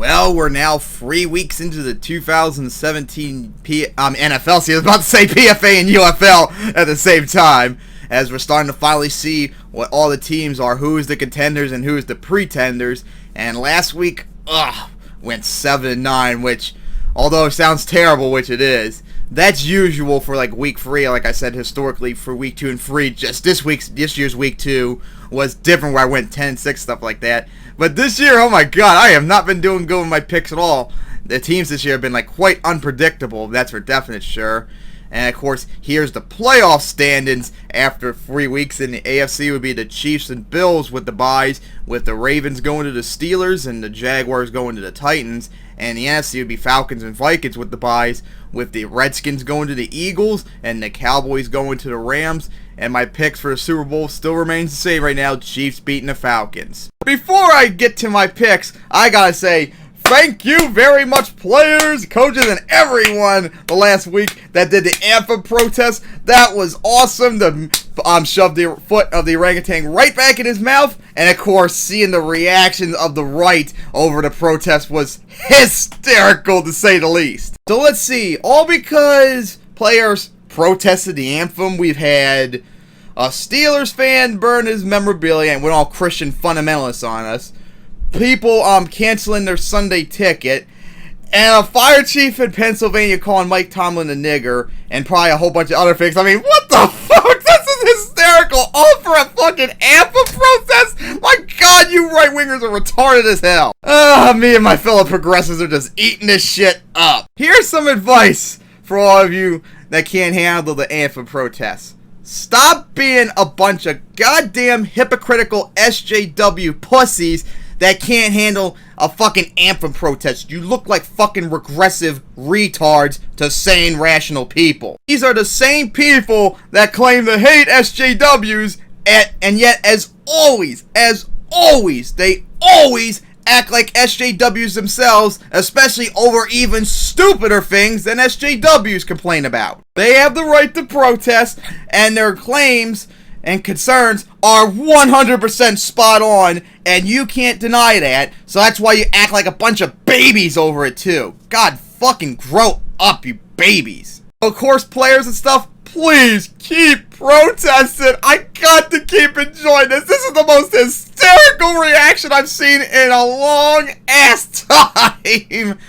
Well, we're now 3 weeks into the 2017 NFL season. I was about to say PFA and UFL at the same time, as we're starting to finally see what all the teams are, who's the contenders and who's the pretenders. And last week, went 7-9, which, although it sounds terrible, which it is, that's usual for like week 3. Like I said, historically for week 2 and 3, just this year's week 2 was different, where I went 10-6, stuff like that. But this year, oh my god, I have not been doing good with my picks at all. The teams this year have been like quite unpredictable, that's for definite sure. And of course, here's the playoff standings after 3 weeks. In the AFC would be the Chiefs and Bills with the byes, with the Ravens going to the Steelers and the Jaguars going to the Titans. And the NFC would be Falcons and Vikings with the byes, with the Redskins going to the Eagles and the Cowboys going to the Rams. And my picks for the Super Bowl still remains the same right now, Chiefs beating the Falcons. Before I get to my picks, I gotta say, thank you very much, players, coaches, and everyone the last week that did the anthem protest. That was awesome. Shoved the foot of the orangutan right back in his mouth. And of course, seeing the reaction of the right over the protest was hysterical, to say the least. So let's see. All because players protested the anthem. We've had a Steelers fan burn his memorabilia and went all Christian fundamentalists on us. People canceling their Sunday ticket, and a fire chief in Pennsylvania calling Mike Tomlin a nigger, and probably a whole bunch of other things. I mean, what the fuck? This is hysterical. All for a fucking anthem protest? My god, you right-wingers are retarded as hell. Me and my fellow progressives are just eating this shit up. Here's some advice for all of you that can't handle the anthem protests. Stop being a bunch of goddamn hypocritical SJW pussies that can't handle a fucking anthem protest. You look like fucking regressive retards to sane, rational people. These are the same people that claim to hate SJWs, and yet, as always, they always act like SJWs themselves, especially over even stupider things than SJWs complain about. They have the right to protest, and their claims and concerns are 100% spot on, and you can't deny that, so that's why you act like a bunch of babies over it too. God fucking grow up, you babies. Of course, players and stuff, please keep protesting. I got to keep enjoying this. This is the most hysterical reaction I've seen in a long ass time.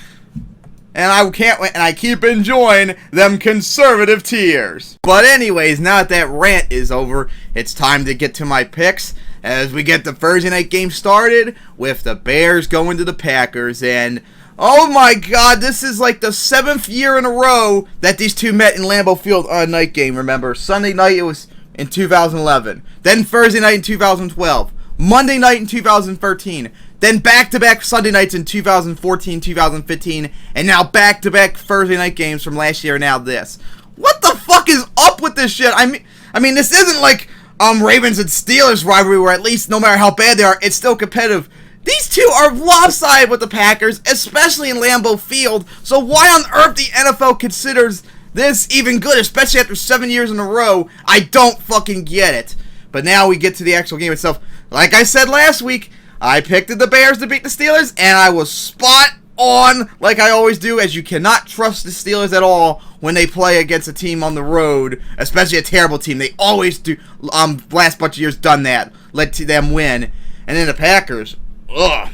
And I keep enjoying them conservative tears. But anyways, now that rant is over, it's time to get to my picks as we get the Thursday night game started with the Bears going to the Packers. And oh my god, this is like the 7th year in a row that these two met in Lambeau Field on a night game. Remember, Sunday night it was in 2011. Then Thursday night in 2012. Monday night in 2013. Then back-to-back Sunday nights in 2014, 2015, and now back-to-back Thursday night games from last year, and now this. What the fuck is up with this shit? I mean, this isn't like Ravens and Steelers rivalry, where at least no matter how bad they are, it's still competitive. These two are lopsided with the Packers, especially in Lambeau Field, so why on earth the NFL considers this even good, especially after 7 years in a row? I don't fucking get it. But now we get to the actual game itself. Like I said last week, I picked the Bears to beat the Steelers, and I was spot on, like I always do, as you cannot trust the Steelers at all when they play against a team on the road, especially a terrible team. They always do. Last bunch of years done that, let them win. And then the Packers, ugh.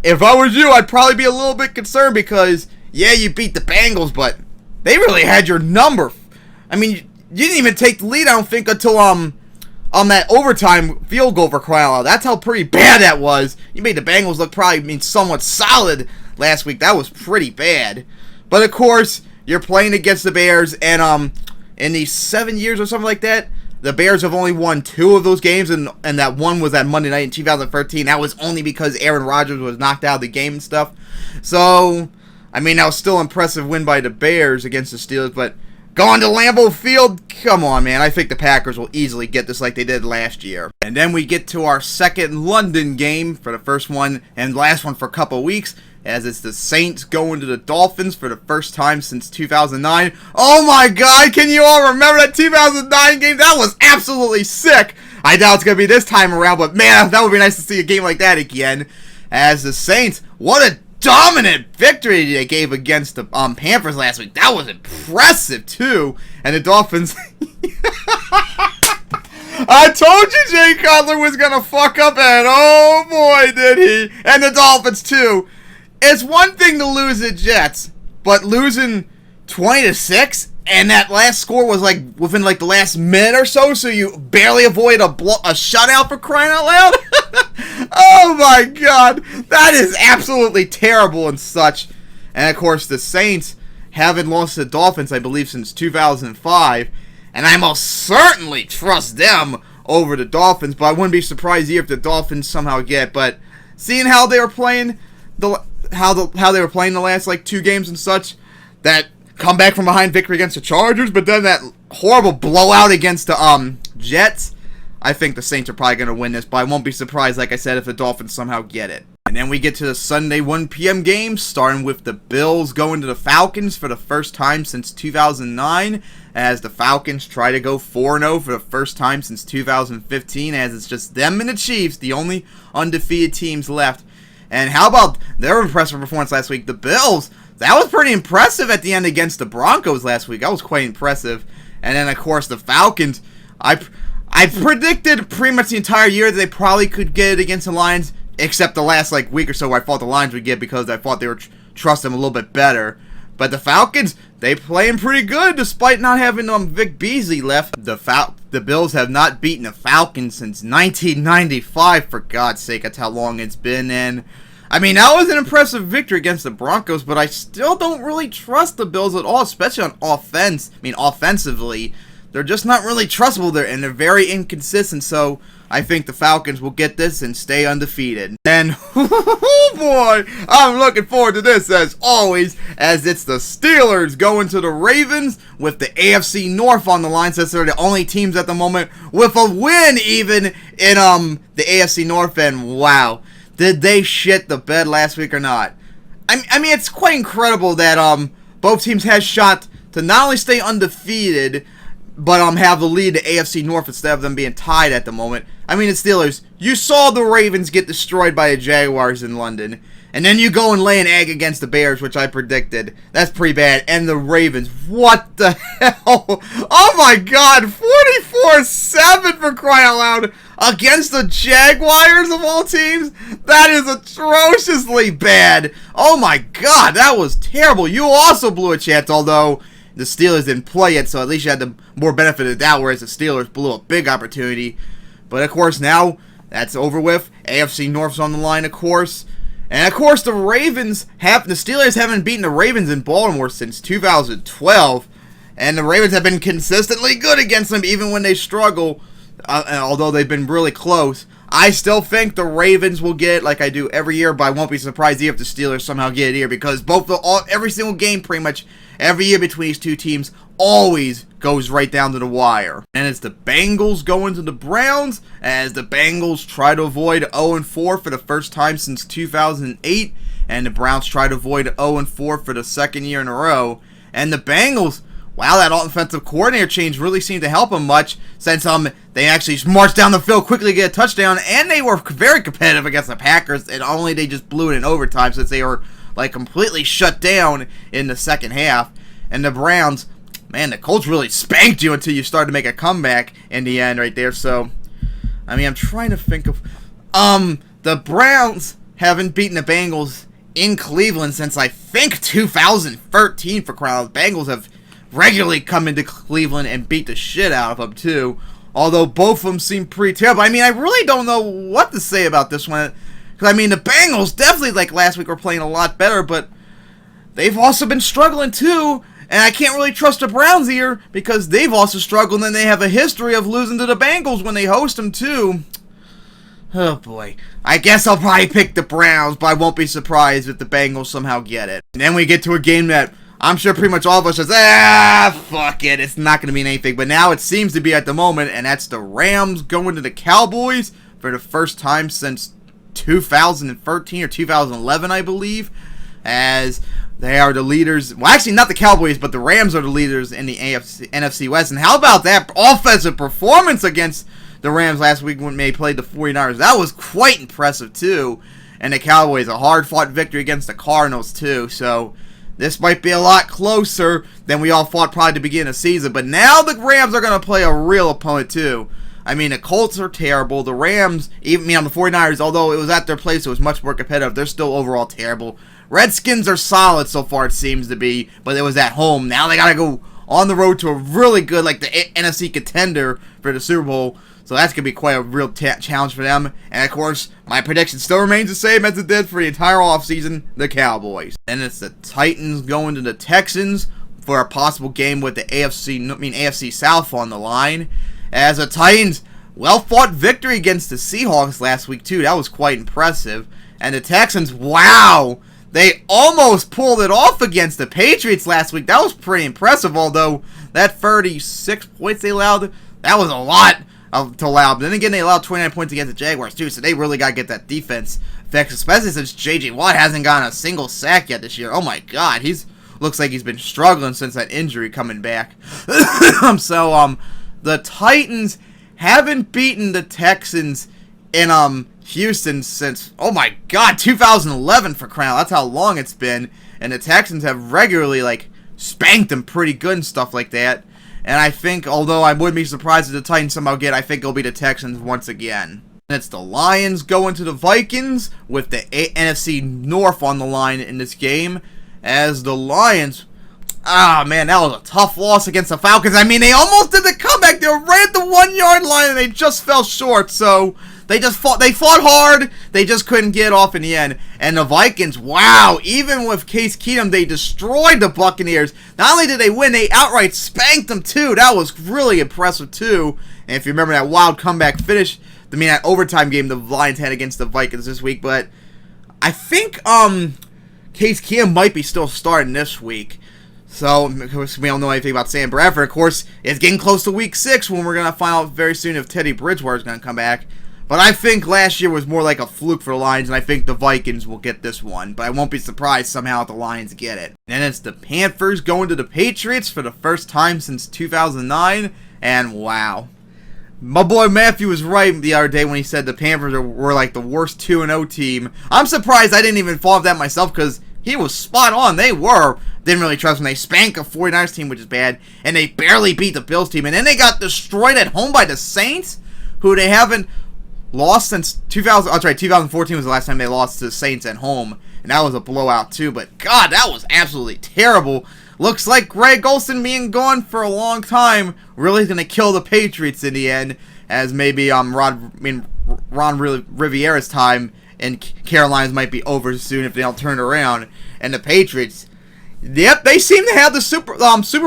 If I was you, I'd probably be a little bit concerned because, yeah, you beat the Bengals, but they really had your number. I mean, you didn't even take the lead, I don't think, until that overtime field goal for crying out loud. That's how pretty bad that was. You made the Bengals look probably somewhat solid last week. That was pretty bad. But of course, you're playing against the Bears, and in these 7 years or something like that, the Bears have only won 2 of those games, and that one was that Monday night in 2013. That was only because Aaron Rodgers was knocked out of the game and stuff. So, I mean, that was still an impressive win by the Bears against the Steelers, but going to Lambeau Field? Come on, man. I think the Packers will easily get this like they did last year. And then we get to our second London game for the first one and last one for a couple of weeks, as it's the Saints going to the Dolphins for the first time since 2009. Oh my god, can you all remember that 2009 game? That was absolutely sick. I doubt it's going to be this time around, but man, that would be nice to see a game like that again. As the Saints, what a dominant victory they gave against the Panthers last week. That was impressive, too. And the Dolphins... I told you Jay Cutler was going to fuck up, and oh boy, did he. And the Dolphins, too. It's one thing to lose the Jets, but losing 20-6, and that last score was like within like the last minute or so you barely avoid a shutout, for crying out loud. Oh my god, that is absolutely terrible and such. And of course, the Saints haven't lost to the Dolphins, I believe, since 2005. And I most certainly trust them over the Dolphins, but I wouldn't be surprised here if the Dolphins somehow get. But seeing how they were playing, how they were playing the last like 2 games and such, that comeback from behind victory against the Chargers, but then that horrible blowout against the Jets, I think the Saints are probably going to win this, but I won't be surprised, like I said, if the Dolphins somehow get it. And then we get to the Sunday 1 p.m. game, starting with the Bills going to the Falcons for the first time since 2009, as the Falcons try to go 4-0 for the first time since 2015, as it's just them and the Chiefs, the only undefeated teams left. And how about their impressive performance last week? The Bills, that was pretty impressive at the end against the Broncos last week. That was quite impressive. And then, of course, the Falcons, I predicted pretty much the entire year that they probably could get it against the Lions, except the last like week or so where I thought the Lions would get because I thought they would trust them a little bit better. But the Falcons, they playing pretty good despite not having Vic Beasley left. The Bills have not beaten the Falcons since 1995, for God's sake. That's how long it's been. And I mean, that was an impressive victory against the Broncos, but I still don't really trust the Bills at all, especially on offense. I mean, offensively, they're just not really trustable there, and they're very inconsistent, so I think the Falcons will get this and stay undefeated. And, oh boy, I'm looking forward to this as always, as it's the Steelers going to the Ravens with the AFC North on the line, since they're the only teams at the moment with a win even in the AFC North, and wow, did they shit the bed last week or not? I mean, it's quite incredible that both teams had shot to not only stay undefeated, but have the lead to AFC North instead of them being tied at the moment. I mean, the Steelers, you saw the Ravens get destroyed by the Jaguars in London, and then you go and lay an egg against the Bears, which I predicted. That's pretty bad. And the Ravens, what the hell? Oh my god, 44-7 for crying out loud against the Jaguars of all teams? That is atrociously bad. Oh my god, that was terrible. You also blew a chance, although the Steelers didn't play it, so at least you had the more benefit of that, whereas the Steelers blew a big opportunity. But of course, now that's over with. AFC North's on the line, of course. And of course, the Steelers haven't beaten the Ravens in Baltimore since 2012. And the Ravens have been consistently good against them, even when they struggle, although they've been really close. I still think the Ravens will get it like I do every year, but I won't be surprised if the Steelers somehow get it here, because every single game, pretty much every year between these two teams, always goes right down to the wire. And it's the Bengals going to the Browns, as the Bengals try to avoid 0-4 for the first time since 2008, and the Browns try to avoid 0-4 for the second year in a row. And the Bengals, wow, that offensive coordinator change really seemed to help them much, since they actually marched down the field quickly to get a touchdown, and they were very competitive against the Packers, and only they just blew it in overtime since they were like completely shut down in the second half. And the Browns, man, the Colts really spanked you until you started to make a comeback in the end right there. So, I mean, I'm trying to think of... the Browns haven't beaten the Bengals in Cleveland since, I think, 2013, for crying out. The Bengals have regularly come into Cleveland and beat the shit out of them, too. Although both of them seem pretty terrible. I mean, I really don't know what to say about this one. Because, I mean, the Bengals definitely, like last week, were playing a lot better, but they've also been struggling, too. And I can't really trust the Browns here, because they've also struggled, and they have a history of losing to the Bengals when they host them, too. Oh, boy. I guess I'll probably pick the Browns, but I won't be surprised if the Bengals somehow get it. And then we get to a game that I'm sure pretty much all of us says, fuck it, it's not going to mean anything. But now it seems to be at the moment, and that's the Rams going to the Cowboys for the first time since 2013 or 2011, I believe, as they are the leaders. Well, actually, not the Cowboys, but the Rams are the leaders in the NFC West. And how about that offensive performance against the Rams last week when they played the 49ers? That was quite impressive, too. and the Cowboys. A hard-fought victory against the Cardinals, too. So this might be a lot closer than we all thought probably at the beginning of the season. But now the Rams are going to play a real opponent, too. I mean, the Colts are terrible. The Rams, even on the 49ers, although it was at their place, it was much more competitive. They're still overall terrible. Redskins are solid so far, it seems to be, but it was at home. Now they got to go on the road to a really good, like the NFC contender for the Super Bowl. So that's going to be quite a real challenge for them. And, of course, my prediction still remains the same as it did for the entire offseason, the Cowboys. And it's the Titans going to the Texans for a possible game with the AFC South on the line. As the Titans, well-fought victory against the Seahawks last week, too. That was quite impressive. And the Texans, wow, they almost pulled it off against the Patriots last week. That was pretty impressive, although that 36 points they allowed, that was a lot to allow. But then again, they allowed 29 points against the Jaguars, too, so they really got to get that defense fixed, especially since J.J. Watt hasn't gotten a single sack yet this year. Oh, my God, looks like he's been struggling since that injury coming back. So, the Titans haven't beaten the Texans in Houston since, oh my God, 2011 for crying out. That's how long it's been. And the Texans have regularly, like, spanked them pretty good and stuff like that. And I think, although I wouldn't be surprised if the Titans somehow get, I think it'll be the Texans once again. And it's the Lions going to the Vikings with the NFC North on the line in this game. As the Lions, man, that was a tough loss against the Falcons. I mean, they almost did the comeback. They were right at the 1 yard line and they just fell short. So they fought hard. They just couldn't get it off in the end. And the Vikings, wow, even with Case Keenum, they destroyed the Buccaneers. Not only did they win, they outright spanked them too. That was really impressive too. And if you remember that wild comeback finish, that overtime game the Lions had against the Vikings this week. But I think Case Keenum might be still starting this week. So, of course, we don't know anything about Sam Bradford. Of course, it's getting close to week 6 when we're going to find out very soon if Teddy Bridgewater is going to come back. But I think last year was more like a fluke for the Lions, and I think the Vikings will get this one. But I won't be surprised somehow if the Lions get it. And it's the Panthers going to the Patriots for the first time since 2009. And wow. My boy Matthew was right the other day when he said the Panthers were like the worst 2-0 team. I'm surprised I didn't even fall off that myself because he was spot on. They were. Didn't really trust them. They spanked a 49ers team, which is bad. And they barely beat the Bills team. And then they got destroyed at home by the Saints, who they haven't lost since 2014 was the last time they lost to the Saints at home. And that was a blowout too. But God, that was absolutely terrible. Looks like Greg Olsen being gone for a long time really going to kill the Patriots in the end. As maybe Ron Rivera's time in Carolina's might be over soon if they don't turn it around. And the Patriots, yep, they seem to have the Super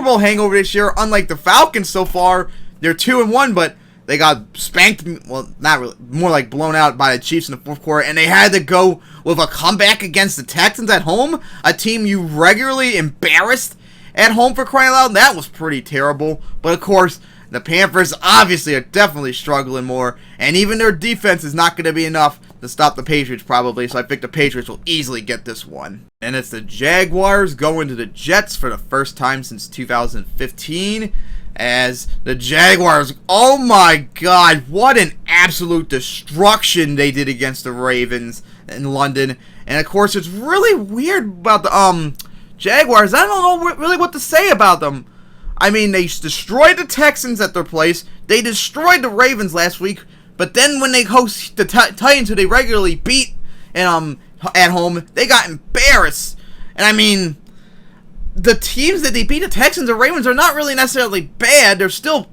Bowl hangover this year. Unlike the Falcons so far, they're 2-1, but they got spanked. Well, not really, more like blown out by the Chiefs in the fourth quarter, and they had to go with a comeback against the Texans at home, a team you regularly embarrassed at home for crying out loud. That was pretty terrible. But of course, the Panthers obviously are definitely struggling more, and even their defense is not going to be enough to stop the Patriots probably, so I think the Patriots will easily get this one. And it's the Jaguars going to the Jets for the first time since 2015, as the Jaguars, oh my God, what an absolute destruction they did against the Ravens in London. And of course, it's really weird about the Jaguars. I don't know really what to say about them. I mean, they destroyed the Texans at their place. They destroyed the Ravens last week. But then when they host the Titans, who they regularly beat and at home, they got embarrassed. And I mean, the teams that they beat, the Texans or Ravens, are not really necessarily bad. They're still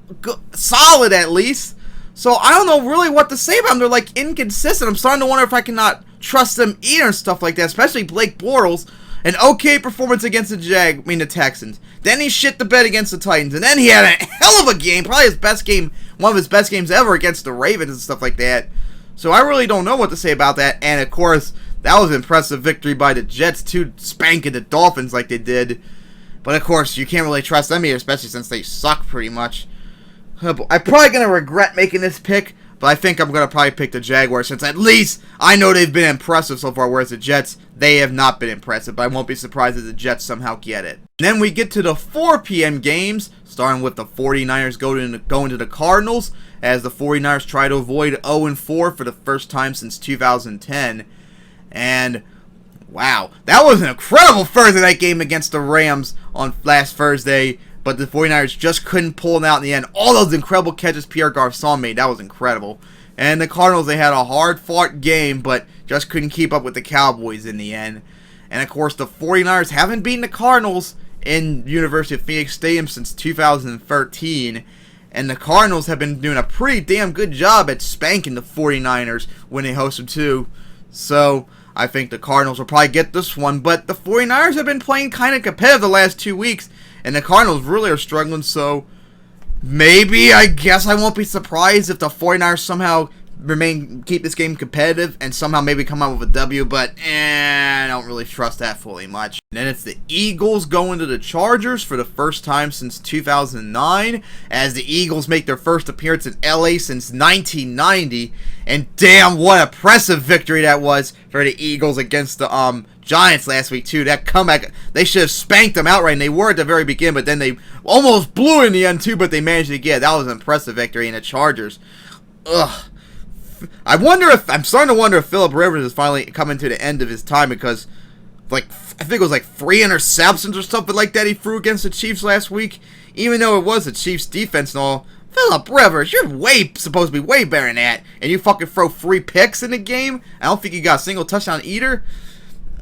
solid at least. So I don't know really what to say about them. They're like inconsistent. I'm starting to wonder if I cannot trust them either and stuff like that. Especially Blake Bortles. An okay performance against the Texans. Then he shit the bed against the Titans. And then he had a hell of a game. Probably his best game. One of his best games ever against the Ravens and stuff like that. So I really don't know what to say about that. And of course, that was an impressive victory by the Jets too, spanking the Dolphins like they did. But of course, you can't really trust them either, especially since they suck pretty much. I'm probably going to regret making this pick. But I think I'm going to probably pick the Jaguars since at least I know they've been impressive so far, whereas the Jets, they have not been impressive. But I won't be surprised if the Jets somehow get it. And then we get to the 4 p.m. games, starting with the 49ers going to the Cardinals, as the 49ers try to avoid 0-4 for the first time since 2010. And wow, that was an incredible Thursday night game against the Rams on last Thursday, but the 49ers just couldn't pull it out in the end. All those incredible catches Pierre Garçon made, that was incredible. And the Cardinals, they had a hard-fought game, but just couldn't keep up with the Cowboys in the end. And of course, the 49ers haven't beaten the Cardinals in University of Phoenix Stadium since 2013. And the Cardinals have been doing a pretty damn good job at spanking the 49ers when they host them too. So I think the Cardinals will probably get this one. But the 49ers have been playing kind of competitive the last 2 weeks. And the Cardinals really are struggling. So maybe, I guess I won't be surprised if the 49ers somehow keep this game competitive and somehow maybe come out with a W, but I don't really trust that fully much. And then it's the Eagles going to the Chargers for the first time since 2009, as the Eagles make their first appearance in LA since 1990, and damn, what a impressive victory that was for the Eagles against the Giants last week too. That comeback, they should have spanked them outright, and they were at the very beginning, but then they almost blew in the end too, but they managed to get it. That was an impressive victory, and the Chargers, I'm starting to wonder if Phillip Rivers is finally coming to the end of his time, because I think it was 3 interceptions or something like that he threw against the Chiefs last week. Even though it was the Chiefs defense and all, Phillip Rivers, you're supposed to be way better than that, and you fucking throw 3 picks in the game. I don't think you got a single touchdown either.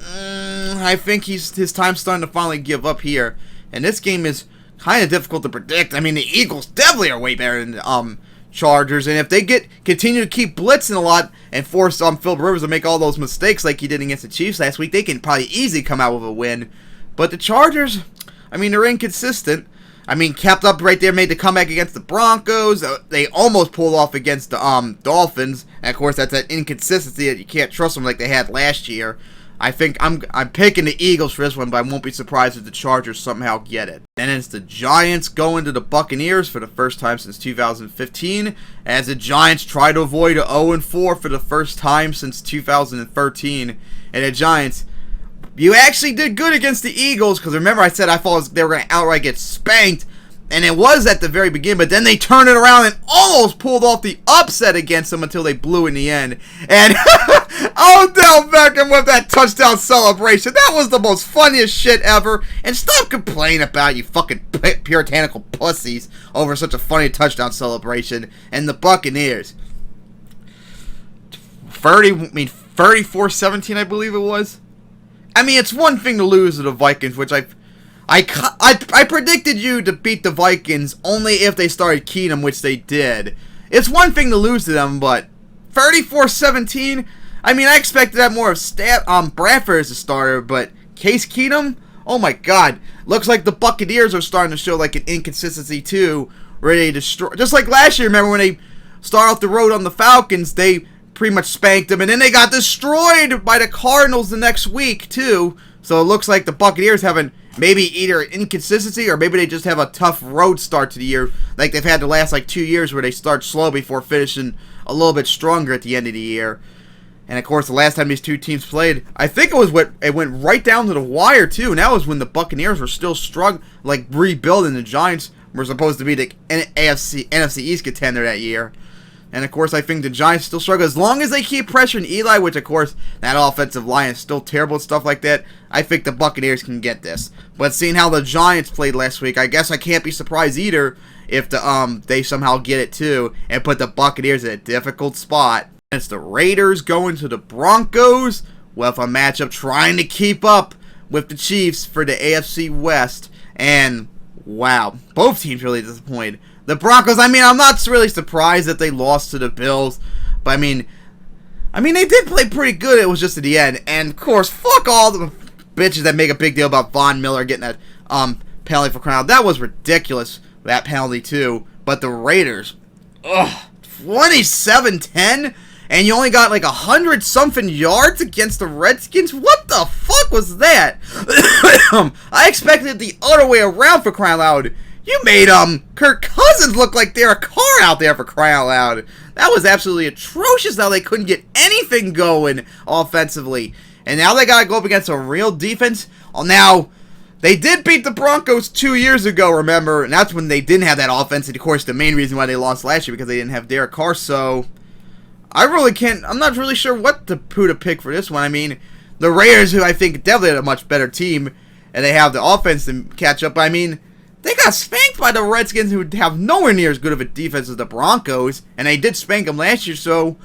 I think his time's starting to finally give up here, and this game is kind of difficult to predict. I mean, the Eagles definitely are way better than Chargers, and if they continue to keep blitzing a lot and force Phillip Rivers to make all those mistakes like he did against the Chiefs last week, they can probably easily come out with a win. But the Chargers, I mean, they're inconsistent. I mean, kept up right there, made the comeback against the Broncos. They almost pulled off against the Dolphins, and of course that's that inconsistency that you can't trust them like they had last year. I think I'm picking the Eagles for this one, but I won't be surprised if the Chargers somehow get it. Then it's the Giants going to the Buccaneers for the first time since 2015, as the Giants try to avoid a 0-4 for the first time since 2013. And the Giants, you actually did good against the Eagles, because remember I said I thought they were going to outright get spanked, and it was at the very beginning, but then they turned it around and almost pulled off the upset against them until they blew in the end. And Odell Beckham with that touchdown celebration. That was the most funniest shit ever. And stop complaining about you fucking puritanical pussies over such a funny touchdown celebration. And the Buccaneers, 34-17, I believe it was. I mean, it's one thing to lose to the Vikings, which I predicted you to beat the Vikings only if they started Keenum, which they did. It's one thing to lose to them, but 34-17, I mean, I expected that more of Bradford as a starter, but Case Keenum, oh my god. Looks like the Buccaneers are starting to show like an inconsistency too, ready to destroy. Just like last year, remember when they started off the road on the Falcons, they pretty much spanked them, and then they got destroyed by the Cardinals the next week too. So it looks like the Buccaneers haven't maybe either inconsistency or maybe they just have a tough road start to the year, like they've had the last 2 years where they start slow before finishing a little bit stronger at the end of the year. And of course, the last time these two teams played, I think it went right down to the wire too, and that was when the Buccaneers were still struggling, rebuilding. The Giants were supposed to be the NFC East contender that year. And of course, I think the Giants still struggle. As long as they keep pressuring Eli, which of course, that offensive line is still terrible and stuff like that, I think the Buccaneers can get this. But seeing how the Giants played last week, I guess I can't be surprised either if they somehow get it too and put the Buccaneers in a difficult spot. It's the Raiders going to the Broncos with a matchup trying to keep up with the Chiefs for the AFC West. And wow, both teams really disappointed. The Broncos, I mean, I'm not really surprised that they lost to the Bills, but I mean, they did play pretty good. It was just at the end, and of course, fuck all the bitches that make a big deal about Von Miller getting that penalty for crying out. That was ridiculous, that penalty too. But the Raiders, 27-10, and you only got 100-something yards against the Redskins. What the fuck was that? I expected it the other way around, for crying out loud. You made Kirk Cousins look like they're a car out there, for crying out loud. That was absolutely atrocious how they couldn't get anything going offensively. And now they got to go up against a real defense. Oh, now, they did beat the Broncos 2 years ago, remember? And that's when they didn't have that offense. And, of course, the main reason why they lost last year because they didn't have Derek Carr. So, I really can't. I'm not really sure who to pick for this one. I mean, the Raiders, who I think definitely a much better team, and they have the offense to catch up. I mean, they got spanked by the Redskins, who have nowhere near as good of a defense as the Broncos, and they did spank them last year. So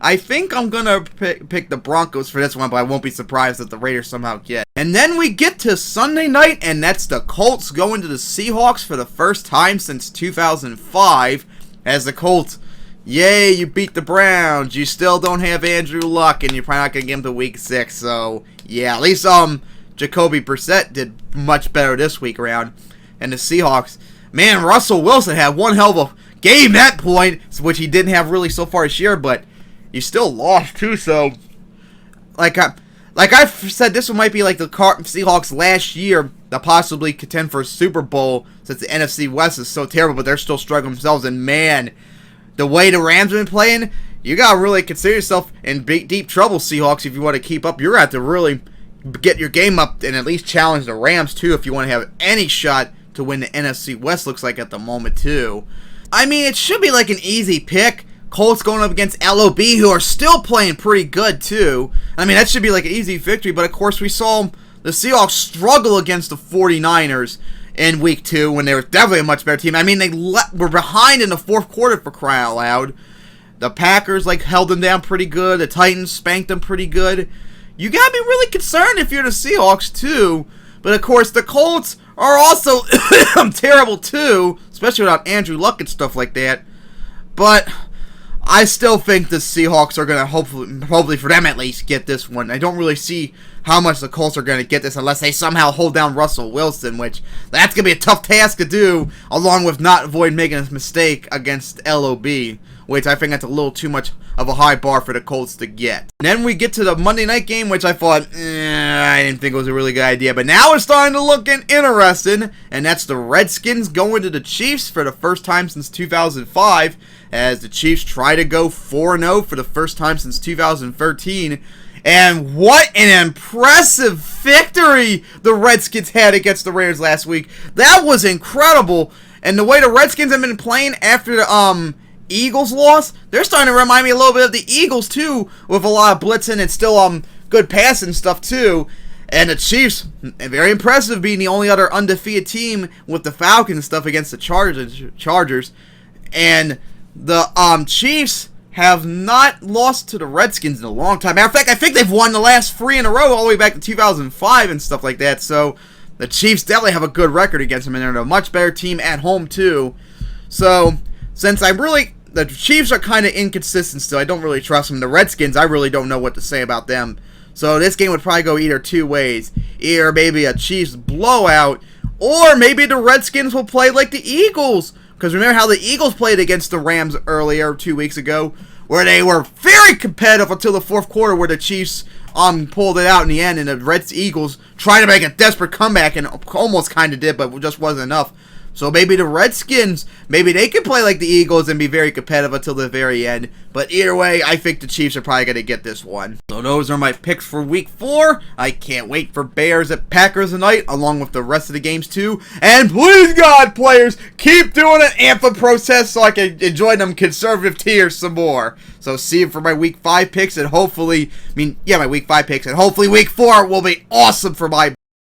I think I'm gonna pick the Broncos for this one, but I won't be surprised if the Raiders somehow get. And then we get to Sunday night, and that's the Colts going to the Seahawks for the first time since 2005, as the Colts. Yay, you beat the Browns. You still don't have Andrew Luck, and you're probably not going to get him to week 6. So, yeah, at least Jacoby Brissett did much better this week around. And the Seahawks, man, Russell Wilson had one hell of a game at point, which he didn't have really so far this year, but you still lost too. So, like I've said, this one might be like the Seahawks last year that possibly contend for a Super Bowl, since the NFC West is so terrible, but they're still struggling themselves. And man, the way the Rams have been playing, you got to really consider yourself in deep trouble, Seahawks, if you want to keep up. You're going to have to really get your game up and at least challenge the Rams, too, if you want to have any shot to win the NFC West, looks like at the moment, too. I mean, it should be like an easy pick. Colts going up against LOB, who are still playing pretty good, too. I mean, that should be like an easy victory, but of course we saw the Seahawks struggle against the 49ers in week 2 when they were definitely a much better team. I mean, they were behind in the fourth quarter, for crying out loud. The Packers held them down pretty good. The Titans spanked them pretty good. You gotta be really concerned if you're the Seahawks too. But of course, the Colts are also terrible too, especially without Andrew Luck and stuff like that. But I still think the Seahawks are gonna hopefully for them at least, get this one. I don't really see how much the Colts are gonna get this unless they somehow hold down Russell Wilson, which that's gonna be a tough task to do, along with not avoid making a mistake against LOB, which I think that's a little too much of a high bar for the Colts to get. And then we get to the Monday night game, which I thought, I didn't think it was a really good idea, but now it's starting to look interesting, and that's the Redskins going to the Chiefs for the first time since 2005, as the Chiefs try to go 4-0 for the first time since 2013. And what an impressive victory the Redskins had against the Raiders last week. That was incredible. And the way the Redskins have been playing after the Eagles loss, they're starting to remind me a little bit of the Eagles too, with a lot of blitzing and still good passing stuff too. And the Chiefs, very impressive, being the only other undefeated team with the Falcons and stuff against the Chargers. And the Chiefs have not lost to the Redskins in a long time. Matter of fact, I think they've won the last 3 in a row all the way back to 2005 and stuff like that. So the Chiefs definitely have a good record against them, and they're a much better team at home too. So since the Chiefs are kind of inconsistent still, I don't really trust them. The Redskins, I really don't know what to say about them. So this game would probably go either two ways. Either maybe a Chiefs blowout, or maybe the Redskins will play like the Eagles. Because remember how the Eagles played against the Rams earlier, 2 weeks ago, where they were very competitive until the fourth quarter, where the Chiefs pulled it out in the end, and the Eagles tried to make a desperate comeback and almost kind of did, but just wasn't enough. So maybe the Redskins, maybe they can play like the Eagles and be very competitive until the very end. But either way, I think the Chiefs are probably going to get this one. So those are my picks for week 4. I can't wait for Bears at Packers tonight, along with the rest of the games too. And please God, players, keep doing an anthem protest so I can enjoy them conservative tears some more. So see you for my week 5 picks, and hopefully, my week 5 picks, and hopefully week 4 will be awesome for my